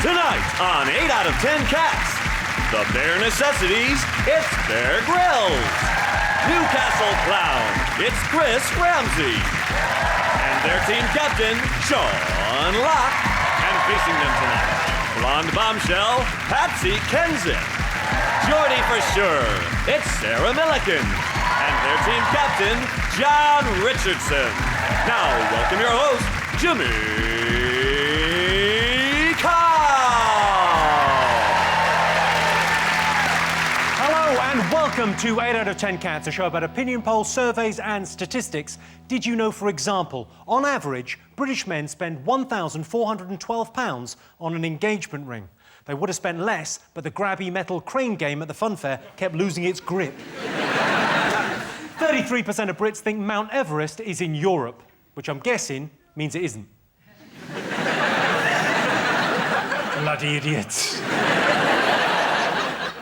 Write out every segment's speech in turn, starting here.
Tonight on 8 out of 10 Cats, the bare necessities, it's Bear Grylls. Newcastle Clown, it's Ramsey. And their team captain, Sean Locke. And facing them tonight, blonde bombshell, Patsy Kensit. Geordie for sure, it's Millican. And their team captain, John Richardson. Now, welcome your host, Jimmy Carr. Hello and welcome to 8 out of 10 Cats, a show about opinion polls, surveys and statistics. Did you know, for example, on average, British men spend £1,412 on an engagement ring? They would have spent less, but the grabby metal crane game at the fun fair kept losing its grip. 33% of Brits think Mount Everest is in Europe, which I'm guessing means it isn't. Bloody idiots.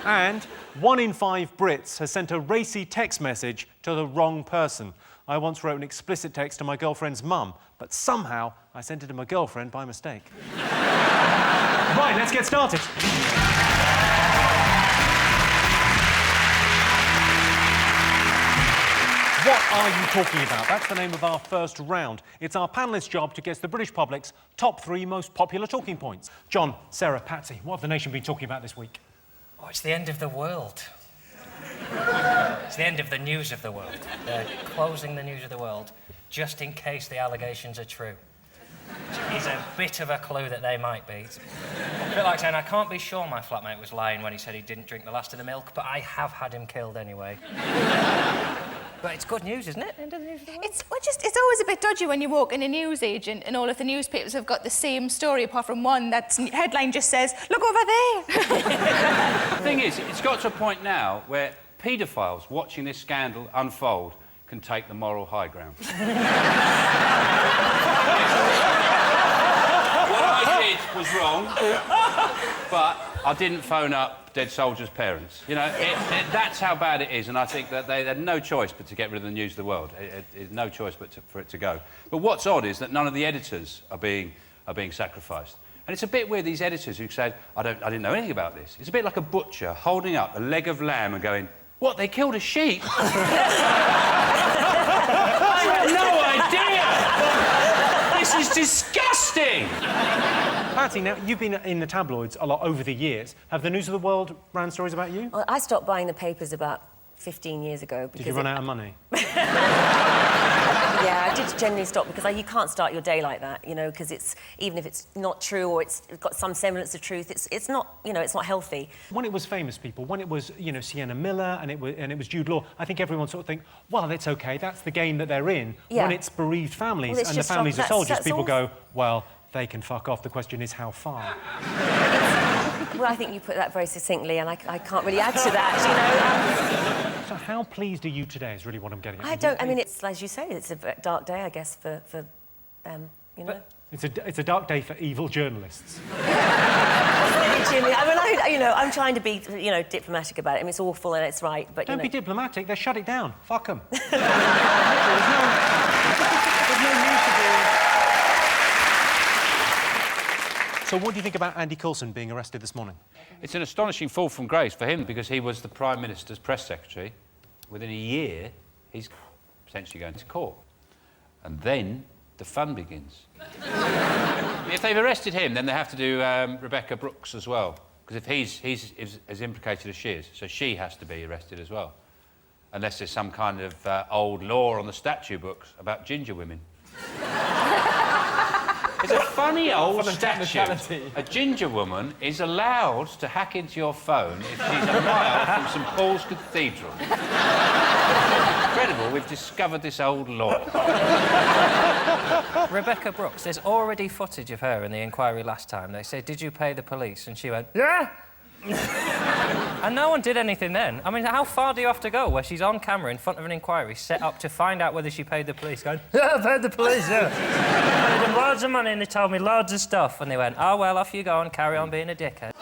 And 1 in 5 Brits has sent a racy text message to the wrong person. I once wrote an explicit text to my girlfriend's mum, but somehow I sent it to my girlfriend by mistake. Right, let's get started. What are you talking about? That's the name of our first round. It's our panellists' job to guess the British public's top 3 most popular talking points. John, Sarah, Patsy, what have the nation been talking about this week? Oh, it's the end of the world. It's the end of the news of the world. They're closing the news of the world just in case the allegations are true. Which is a bit of a clue that they might be. It's a bit like saying, I can't be sure my flatmate was lying when he said he didn't drink the last of the milk, but I have had him killed anyway. But it's good news, isn't it? End of the news of the world. It's always a bit dodgy when you walk in a newsagent and all of the newspapers have got the same story apart from one that's headline just says, look over there. The thing is, it's got to a point now where paedophiles watching this scandal unfold can take the moral high ground. What I did was wrong, but I didn't phone up dead soldiers' parents. You know, that's how bad it is, and I think that they had no choice but to get rid of the news of the world. No choice but for it to go. But what's odd is that none of the editors are being sacrificed. And it's a bit weird, these editors who said, I didn't know anything about this. It's a bit like a butcher holding up a leg of lamb and going, what, they killed a sheep? I had no idea! This is disgusting! Patsy, now, you've been in the tabloids a lot over the years. Have the news of the world ran stories about you? Well, I stopped buying the papers about 15 years ago because... Did you run out of money? Yeah, I did generally stop because you can't start your day like that, you know, because it's... Even if it's not true or it's got some semblance of truth, it's not, you know, it's not healthy. When it was famous people, when it was, you know, Sienna Miller and it was Jude Law, I think everyone sort of think, well, it's OK, that's the game that they're in. Yeah. When it's bereaved families and the families of soldiers, people go, well, they can fuck off. The question is how far. Well, I think you put that very succinctly, and I can't really add to that, you know. So how pleased are you today is really what I'm getting at. I mean, it's, as you say, it's a dark day, I guess, for you know. It's a dark day for evil journalists. Jimmy, I mean, I'm trying to be, you know, diplomatic about it. I mean, it's awful and it's right, but, Don't be diplomatic. They shut it down. Fuck them. There's no news to do. So what do you think about Andy Coulson being arrested this morning? It's an astonishing fall from grace for him because he was the Prime Minister's press secretary. Within a year, he's potentially going to court. And then the fun begins. If they've arrested him, then they have to do Rebecca Brooks as well. Because if he's as implicated as she is, so she has to be arrested as well. Unless there's some kind of old law on the statute books about ginger women. It's a funny old statute. A ginger woman is allowed to hack into your phone if she's a mile from St Paul's Cathedral. Incredible, we've discovered this old law. Rebecca Brooks, there's already footage of her in the inquiry last time. They said, did you pay the police? And she went, yeah! And no one did anything then. I mean, how far do you have to go where she's on camera in front of an inquiry set up to find out whether she paid the police, going, yeah, I paid the police, yeah. I paid them loads of money and they told me loads of stuff. And they went, oh, well, off you go and carry on being a dickhead.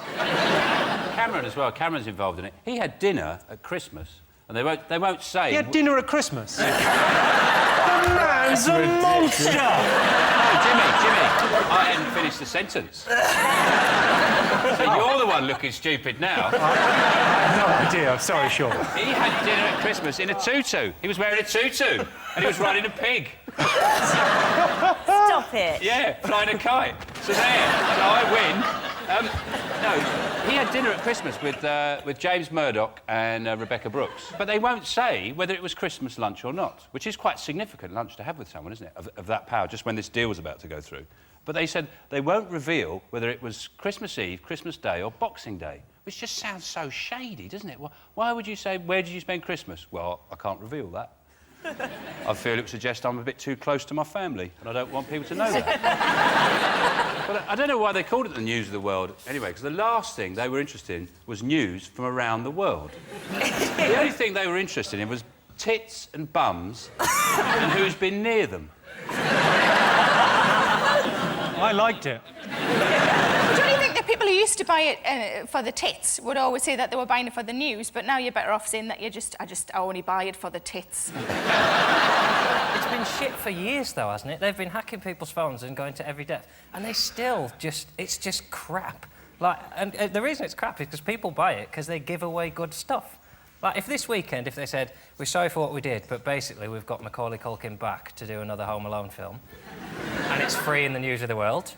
Cameron as well, Cameron's involved in it. He had dinner at Christmas, and they won't say... He had dinner at Christmas? The man's a monster! Jimmy, I hadn't finished the sentence. So you're the one looking stupid now. I have no idea. I'm sorry, Sean. He had dinner at Christmas in a tutu. He was wearing a tutu and he was riding a pig. Stop it. Yeah, flying a kite. So there, so I win. No, he had dinner at Christmas with James Murdoch and Rebecca Brooks. But they won't say whether it was Christmas lunch or not, which is quite significant lunch to have with someone, isn't it, of that power, just when this deal was about to go through. But they said they won't reveal whether it was Christmas Eve, Christmas Day or Boxing Day, which just sounds so shady, doesn't it? Why would you say, where did you spend Christmas? Well, I can't reveal that. I feel it would suggest I'm a bit too close to my family, and I don't want people to know that. But I don't know why they called it the news of the world anyway, because the last thing they were interested in was news from around the world. The only thing they were interested in was tits and bums and who's been near them. I liked it. Do you think that people who used to buy it for the tits would always say that they were buying it for the news, but now you're better off saying that I only buy it for the tits? It's been shit for years, though, hasn't it? They've been hacking people's phones and going to every depth, and they still it's just crap. Like, and the reason it's crap is because people buy it because they give away good stuff. Like, if this weekend, if they said, we're sorry for what we did, but basically we've got Macaulay Culkin back to do another Home Alone film, and it's free in the news of the world,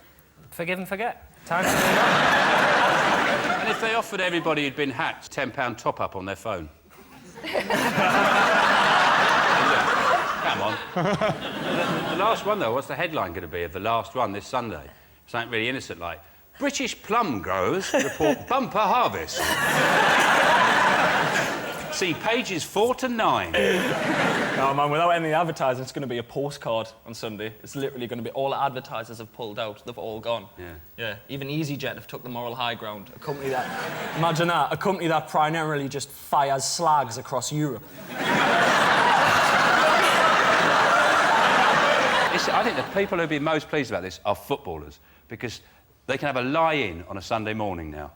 forgive and forget. Time to move on. And if they offered everybody who'd been hacked £10 top-up on their phone? Come on. The last one, though, what's the headline going to be of the last one this Sunday? Something really innocent, like, British plum growers report bumper harvest. See pages 4 to 9. No, man, without any advertising, it's going to be a postcard on Sunday. It's literally going to be all the advertisers have pulled out. They've all gone. Yeah. Even EasyJet have took the moral high ground. A company that... Imagine that. A company that primarily just fires slags across Europe. I think the people who'd be most pleased about this are footballers, because they can have a lie-in on a Sunday morning now.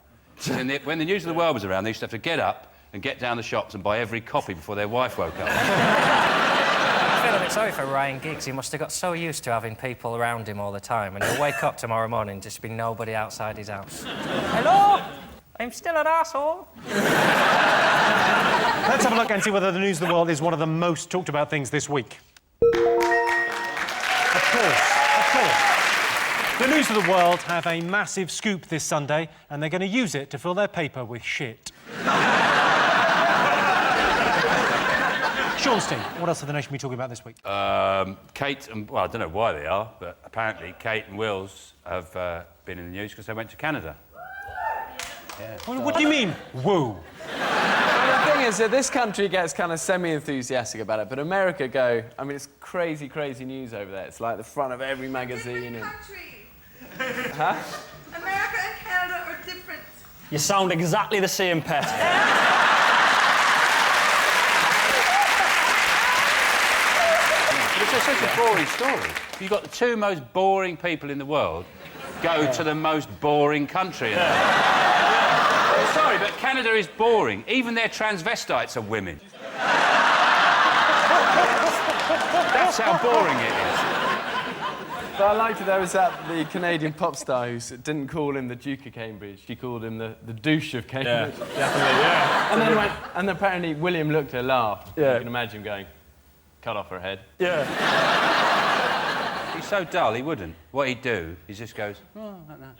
When the news of the world was around, they used to have to get up and get down the shops and buy every copy before their wife woke up. I feel a bit sorry for Ryan Giggs. He must have got so used to having people around him all the time, and he'll wake up tomorrow morning and just be nobody outside his house. Hello? I'm still an arsehole. Let's have a look and see whether the news of the world is one of the most talked about things this week. Of course. The news of the world have a massive scoop this Sunday, and they're going to use it to fill their paper with shit. Seanstein, what else have the nation been talking about this week? Kate and... Well, I don't know why they are, but apparently Kate and Wills have been in the news because they went to Canada. Yeah. What do you mean, woo? The thing is that this country gets kind of semi-enthusiastic about it, but America go... I mean, it's crazy, crazy news over there. It's like the front of every magazine and... Huh? America and Canada are different. You sound exactly the same, Pet. It's such a boring story. You've got the two most boring people in the world go to the most boring country. I'm sorry, but Canada is boring. Even their transvestites are women. That's how boring it is. But I liked it, there was the Canadian pop star who didn't call him the Duke of Cambridge, she called him the douche of Cambridge. Yeah, definitely, yeah. And then and apparently William looked at her, laughed. Yeah. You can imagine him going, cut off her head. Yeah. He's so dull, he wouldn't. What he'd do, he just goes, oh, I don't know.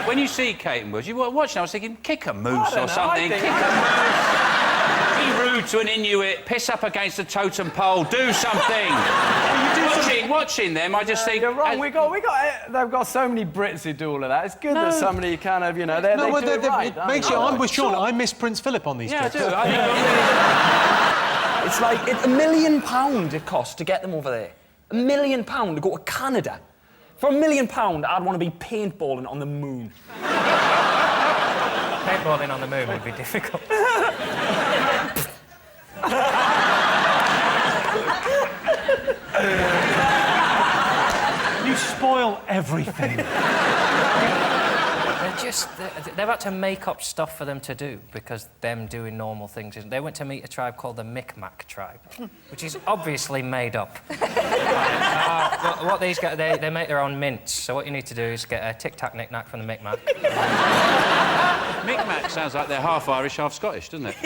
When you see Kate and Wills, you watch now, I was thinking, kick a moose or something, kick a moose. Be rude to an Inuit, piss up against a totem pole, do something. Watching them, I just think... You're wrong, they've got so many Brits who do all of that. It's good that somebody kind of, you know, they do it right. I'm with Sean, I miss Prince Philip on these trips. Yeah, I do. It's like £1 million it costs to get them over there. £1 million to go to Canada. For £1 million, I'd want to be paintballing on the moon. Paintballing on the moon would be difficult. You spoil everything. They've had to make up stuff for them to do because them doing normal things. They went to meet a tribe called the Micmac tribe, which is obviously made up. what these guys... They make their own mints, so what you need to do is get a tic-tac knick-knack from the Micmac. Micmac sounds like they're half Irish, half Scottish, doesn't it?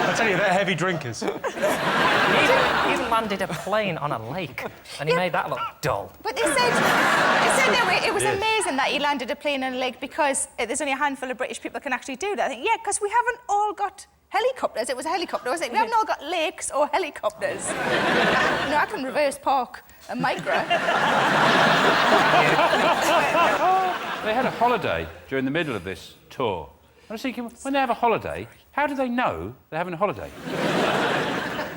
I tell you, they're heavy drinkers. He even landed a plane on a lake, and he made that look dull. But they said that it was amazing that he landed a plane on a lake because there's only a handful of British people can actually do that. I think, yeah, because we haven't all got helicopters. It was a helicopter, wasn't it? We haven't all got lakes or helicopters. I can reverse park a Micra. They had a holiday during the middle of this tour. I was thinking, when they have a holiday, how do they know they're having a holiday?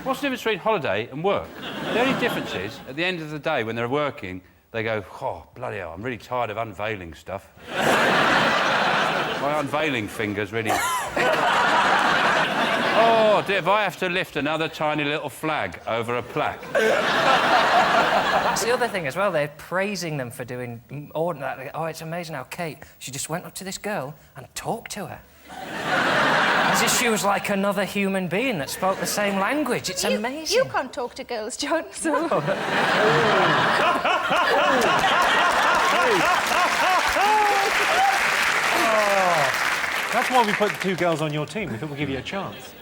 What's the difference between holiday and work? The only difference is, at the end of the day, when they're working, they go, oh, bloody hell, I'm really tired of unveiling stuff. My unveiling finger's really... Oh, dear, if I have to lift another tiny little flag over a plaque. That's the other thing as well. They're praising them for doing ordinary. Oh, it's amazing how Kate, she just went up to this girl and talked to her. As if she was like another human being that spoke the same language. It's amazing. You can't talk to girls, John, so... That's why we put 2 girls on your team. We thought we'd give you a chance.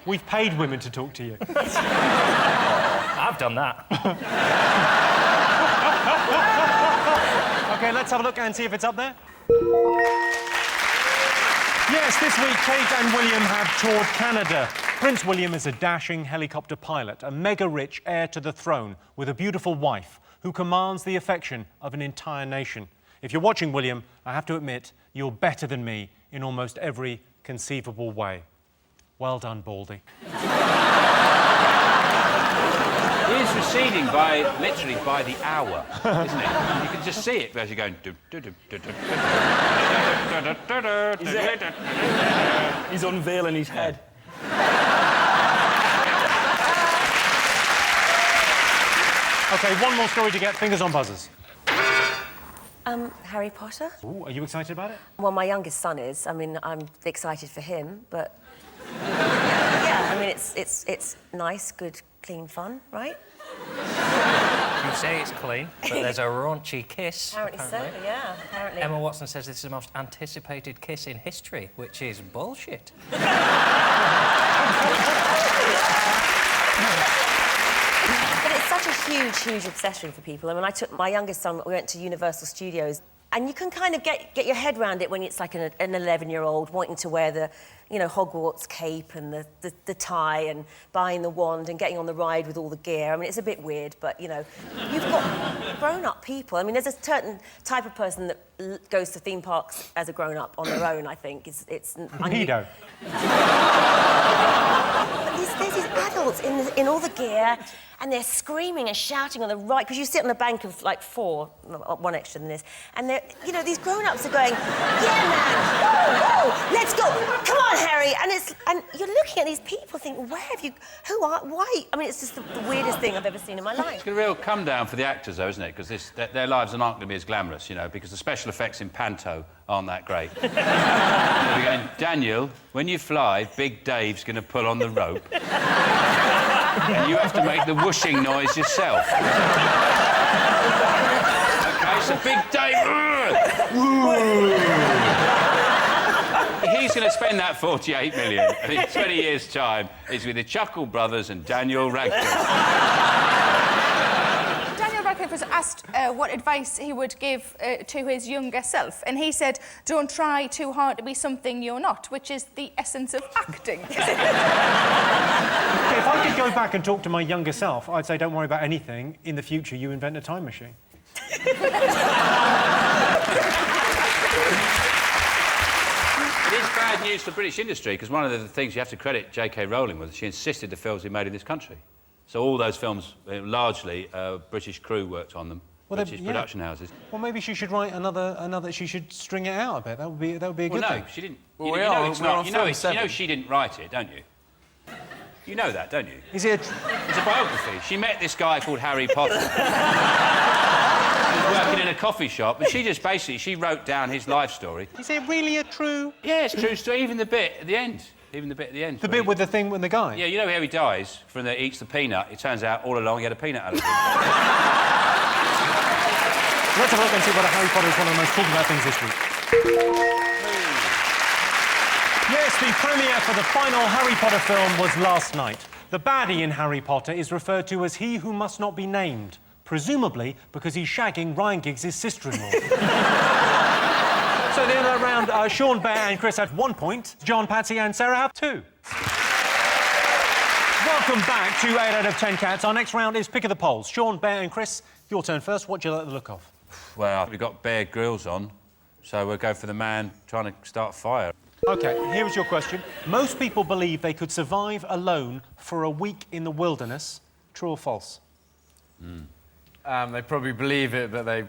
We've paid women to talk to you. I've done that. OK, let's have a look and see if it's up there. Yes, this week, Kate and William have toured Canada. Prince William is a dashing helicopter pilot, a mega-rich heir to the throne with a beautiful wife who commands the affection of an entire nation. If you're watching, William, I have to admit, you're better than me in almost every conceivable way. Well done, Baldy. He is receding literally by the hour, isn't it? You can just see it as you're going... He's unveiling his head. OK, one more story to get. Fingers on buzzers. Harry Potter. Ooh, are you excited about it? Well, my youngest son is. I mean, I'm excited for him, but... yeah, I mean, it's nice, good, clean fun, right? You say it's clean, but there's a raunchy kiss. Apparently so, yeah, apparently. Emma Watson says this is the most anticipated kiss in history, which is bullshit. But it's such a huge obsession for people. I mean, I took my youngest son, we went to Universal Studios, and you can kind of get your head around it when it's like an 11-year-old wanting to wear the, Hogwarts cape and the tie and buying the wand and getting on the ride with all the gear. I mean, it's a bit weird, but, you've got grown-up people. I mean, there's a certain type of person that goes to theme parks as a grown-up on their own, I think. It's Pedo. But there's these adults in all the gear, and they're screaming and shouting on the ride, because you sit on a bank of, like, 4, one extra than this, and they're, these grown-ups are going, yeah, man, woo, let's go, come on, Harry, and you're looking at these people thinking, why? I mean, it's just the weirdest thing I've ever seen in my life. It's a real come down for the actors, though, isn't it? Because their lives aren't going to be as glamorous, because the special effects in Panto aren't that great. They'll be going, Daniel, when you fly, Big Dave's going to pull on the rope. And you have to make the whooshing noise yourself. OK, so Big Dave... He's going to spend that 48 million, and in 20 years' time, he's with the Chuckle Brothers and Daniel Radcliffe. Daniel Radcliffe was asked what advice he would give to his younger self, and he said, don't try too hard to be something you're not, which is the essence of acting. If I could go back and talk to my younger self, I'd say, don't worry about anything. In the future, you invent a time machine. It is bad news for British industry, because one of the things you have to credit J.K. Rowling with, she insisted the films be made in this country. So all those films, largely, British crew worked on them, British production houses. Well, maybe she should write another. She should string it out a bit. That would be a good thing. No, she didn't. Well, You know she didn't write it, don't you? You know that, don't you? Is it? It's a biography. She met this guy called Harry Potter. He was working in a coffee shop, and she wrote down his life story. Is it really a true? Yeah, it's true story. Even the bit at the end Even the bit at the end. The bit with the thing with the guy? Yeah, you know how he dies from the eats the peanut? It turns out all along he had a peanut allergy. Let's have a look and see what Harry Potter is one of the most talked about things this week. Yes, the premiere for the final Harry Potter film was last night. The baddie in Harry Potter is referred to as he who must not be named, presumably because he's shagging Ryan Giggs' sister-in-law. So the other round, Sean, Bear and Chris have 1 point. John, Patsy and Sarah have 2. Welcome back to 8 out of 10 Cats. Our next round is Pick of the Polls. Sean, Bear and Chris, your turn first. What do you like the look of? Well, we've got Bear Grylls on, so we'll go for the man trying to start a fire. OK, here is your question. Most people believe they could survive alone for a week in the wilderness. True or false? They probably believe it, but they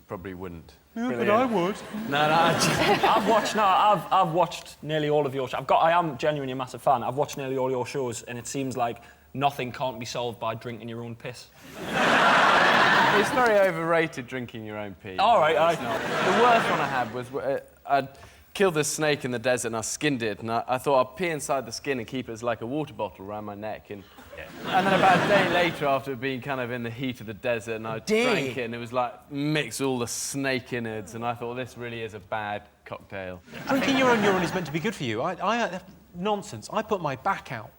probably wouldn't. Yeah, but I would. I've watched nearly all of your shows. I am genuinely a massive fan. I've watched nearly all your shows, and it seems like nothing can't be solved by drinking your own piss. It's very overrated, drinking your own pee. All right, The worst one I had was I'd killed this snake in the desert and I skinned it, and I thought I'd pee inside the skin and keep it as like a water bottle around my neck. And then about a day later, after being kind of in the heat of the desert, and I drank it, and it was like mix all the snake innards, and I thought, this really is a bad cocktail. Drinking your own urine is meant to be good for you. Nonsense. I put my back out.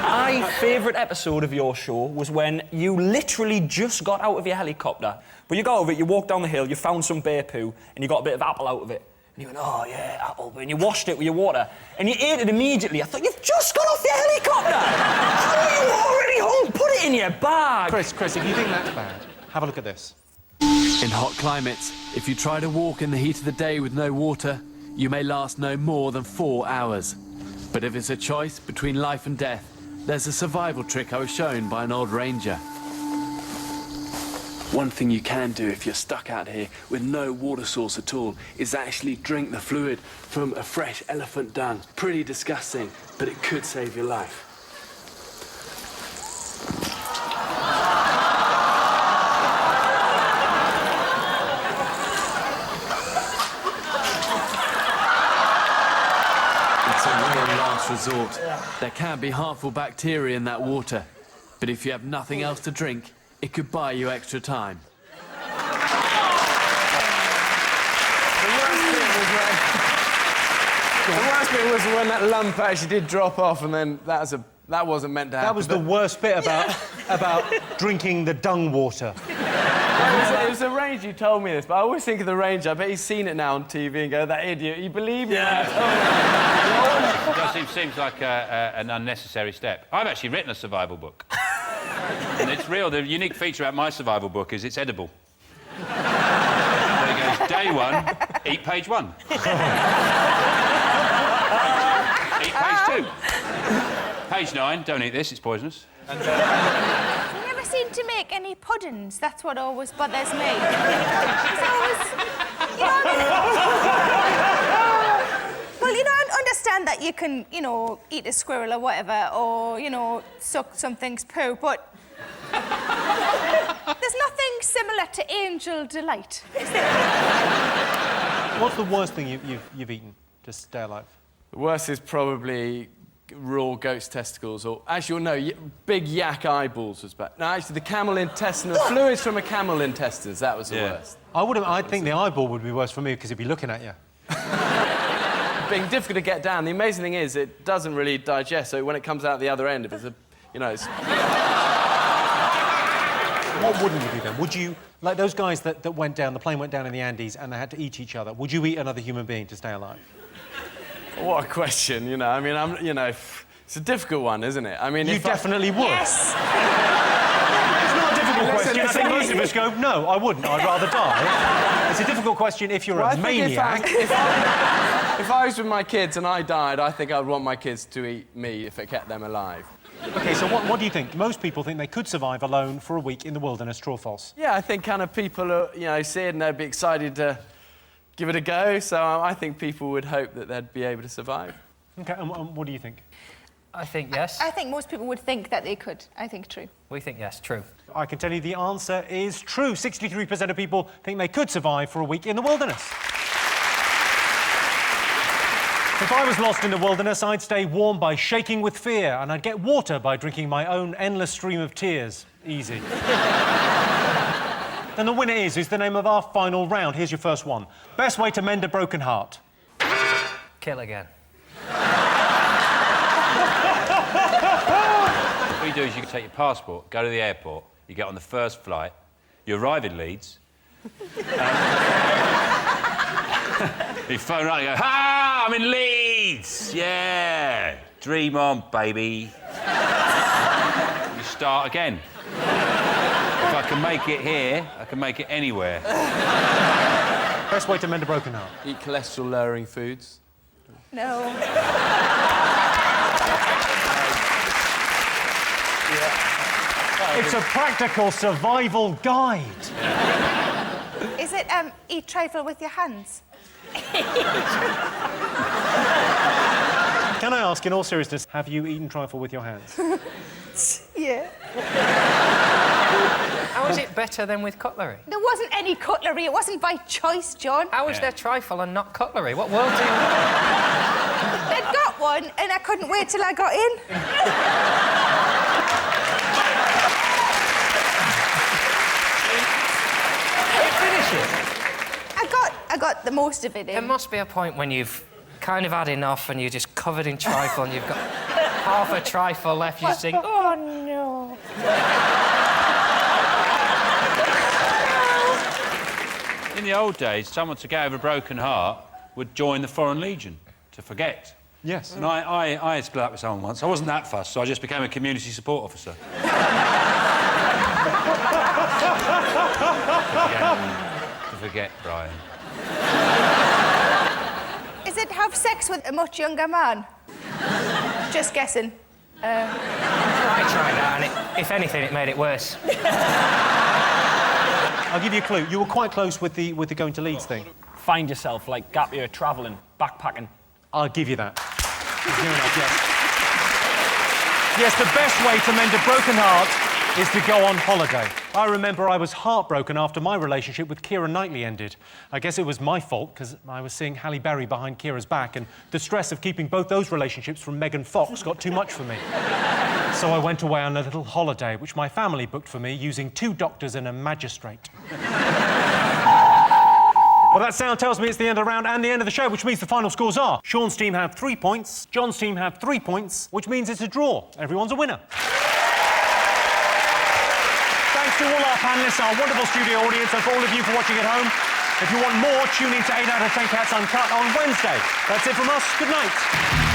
My favourite episode of your show was when you literally just got out of your helicopter. But you got over it, you walked down the hill, you found some bear poo, and you got a bit of apple out of it. And you went, oh, yeah, apple. And you washed it with your water. And you ate it immediately. I thought, you've just got off your helicopter! How are you already home? Put it in your bag! Chris, if you think that's bad, have a look at this. In hot climates, if you try to walk in the heat of the day with no water, you may last no more than 4 hours. But if it's a choice between life and death, there's a survival trick I was shown by an old ranger. One thing you can do if you're stuck out here with no water source at all is actually drink the fluid from a fresh elephant dung. Pretty disgusting, but it could save your life. Resort. There can be harmful bacteria in that water, but if you have nothing else to drink, it could buy you extra time. The worst bit was when that lump actually did drop off, and then that wasn't meant to happen. That was the worst bit about drinking the dung water. It was a ranger who told me this, but I always think of the ranger. I bet he's seen it now on TV and go, that idiot, you believe me? It seems like an unnecessary step. I've actually written a survival book. And it's real. The unique feature about my survival book is it's edible. There it goes. Day 1, eat page 1. Eat page 2. Page 9, don't eat this, it's poisonous. And, You never seem to make any puddings. That's what always bothers me. It's always, well, I understand that you can, eat a squirrel or whatever, or, suck something's poo, but there's nothing similar to angel delight, is there? What's the worst thing you've eaten to stay alive? The worst is probably raw goat's testicles, or actually, no, big yak eyeballs was bad. No, actually, the camel intestinal fluids from a camel intestines, that was the worst. I think the eyeball would be worse for me because it'd be looking at you. Being difficult to get down. The amazing thing is it doesn't really digest, so when it comes out the other end, if it's it's... What wouldn't you do then? Would you, like those guys that went down, the plane went down in the Andes and they had to eat each other, would you eat another human being to stay alive? What a question, I mean, it's a difficult one, isn't it? I mean, you definitely would. Yes! It's not a difficult question. I think most of us go, no, I wouldn't. I'd rather die. It's a difficult question if you're a maniac. If I was with my kids and I died, I think I'd want my kids to eat me if it kept them alive. OK, so what do you think? Most people think they could survive alone for a week in the wilderness, true or false? Yeah, I think kind of people, see it and they'd be excited to give it a go, so I think people would hope that they'd be able to survive. OK, and what do you think? I think yes. I think most people would think that they could. I think true. We think yes, true. I can tell you the answer is true. 63% of people think they could survive for a week in the wilderness. If I was lost in the wilderness, I'd stay warm by shaking with fear, and I'd get water by drinking my own endless stream of tears. Easy. Then the winner is the name of our final round. Here's your first one. Best way to mend a broken heart. Kill again. What you do is you can take your passport, go to the airport, you get on the first flight, you arrive in Leeds, you phone around and go, "Ha! I'm in Leeds! Yeah! Dream on, baby." You start again. If I can make it here, I can make it anywhere. Best way to mend a broken heart. Eat cholesterol-lowering foods. No. It's a practical survival guide. Is it eat trifle with your hands? Can I ask, in all seriousness, have you eaten trifle with your hands? Yeah. How is it better than with cutlery? There wasn't any cutlery. It wasn't by choice, John. How is there trifle and not cutlery? What world do you... They'd got one, and I couldn't wait till I got in. Finish it. I got the most of it in. There must be a point when you've kind of had enough and you're just covered in trifle and you've got half a trifle left. You sing, "Oh, no." In the old days, someone to get over a broken heart would join the Foreign Legion to forget. Yes. And I had split up with someone once. I wasn't that fussed, so I just became a community support officer. To forget, Brian. Is it have sex with a much younger man? Just guessing. I tried that, and if anything, it made it worse. I'll give you a clue. You were quite close with the going to Leeds thing. Find yourself, like, gap year, travelling, backpacking. I'll give you that. Near enough, yes. Yes, the best way to mend a broken heart is to go on holiday. I remember I was heartbroken after my relationship with Keira Knightley ended. I guess it was my fault, because I was seeing Halle Berry behind Keira's back, and the stress of keeping both those relationships from Megan Fox got too much for me. So I went away on a little holiday, which my family booked for me using 2 doctors and a magistrate. Well, that sound tells me it's the end of the round and the end of the show, which means the final scores are Sean's team have 3 points, John's team have 3 points, which means it's a draw. Everyone's a winner. Thanks to all our panellists, our wonderful studio audience, and for all of you for watching at home. If you want more, tune in to 8 out of 10 Cats Uncut on Wednesday. That's it from us. Good night.